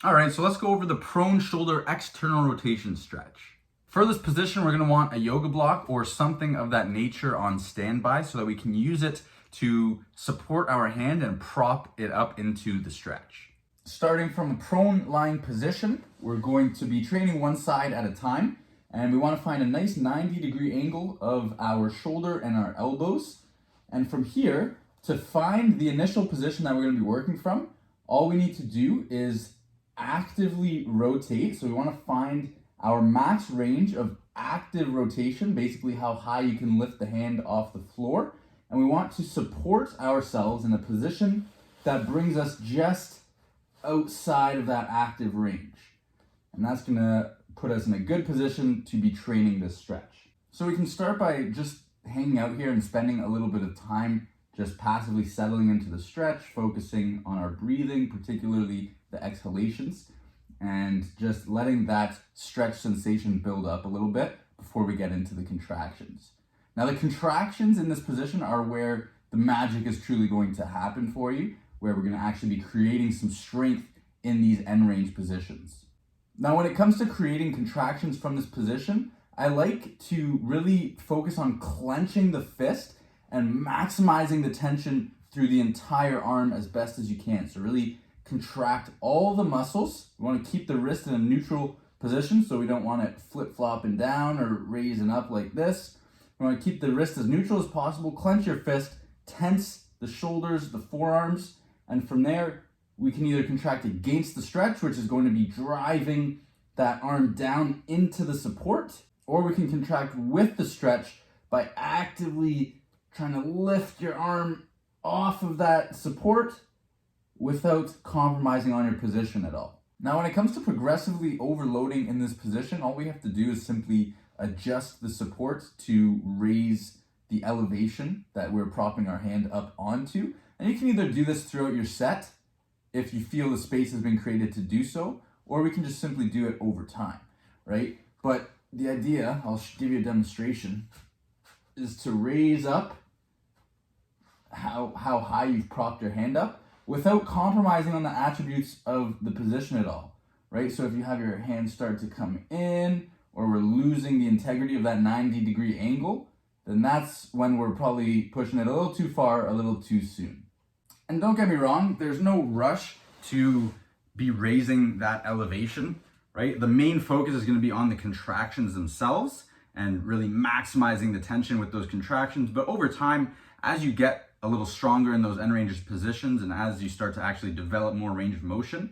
All right, so let's go over the prone shoulder external rotation stretch. For this position, we're gonna want a yoga block or something of that nature on standby so that we can use it to support our hand and prop it up into the stretch. Starting from a prone lying position, we're going to be training one side at a time, and we wanna find a nice 90-degree angle of our shoulder and our elbows. And from here, to find the initial position that we're gonna be working from, all we need to do is actively rotate. So we want to find our max range of active rotation, basically how high you can lift the hand off the floor. And we want to support ourselves in a position that brings us just outside of that active range. And that's going to put us in a good position to be training this stretch. So we can start by just hanging out here and spending a little bit of time just passively settling into the stretch, focusing on our breathing, particularly the exhalations, and just letting that stretch sensation build up a little bit before we get into the contractions. Now, the contractions in this position are where the magic is truly going to happen for you, where we're going to actually be creating some strength in these end range positions. Now, when it comes to creating contractions from this position, I like to really focus on clenching the fist and maximizing the tension through the entire arm as best as you can. So really contract all the muscles. We want to keep the wrist in a neutral position, so we don't want it flip-flopping down or raising up like this. We want to keep the wrist as neutral as possible. Clench your fist, tense the shoulders, the forearms, and from there, we can either contract against the stretch, which is going to be driving that arm down into the support, or we can contract with the stretch by actively trying to lift your arm off of that support without compromising on your position at all. Now, when it comes to progressively overloading in this position, all we have to do is simply adjust the support to raise the elevation that we're propping our hand up onto. And you can either do this throughout your set if you feel the space has been created to do so, or we can just simply do it over time, right? But the idea, I'll give you a demonstration, is to raise up how high you've propped your hand up without compromising on the attributes of the position at all, right? So if you have your hand start to come in, or we're losing the integrity of that 90-degree angle, then that's when we're probably pushing it a little too far, a little too soon. And don't get me wrong, there's no rush to be raising that elevation, right? The main focus is going to be on the contractions themselves and really maximizing the tension with those contractions. But over time, as you get a little stronger in those end range positions, and as you start to actually develop more range of motion,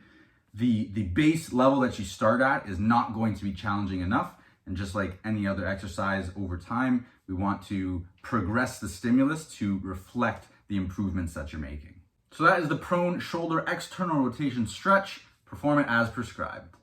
the base level that you start at is not going to be challenging enough. And just like any other exercise over time, we want to progress the stimulus to reflect the improvements that you're making. So that is the prone shoulder external rotation stretch. Perform it as prescribed.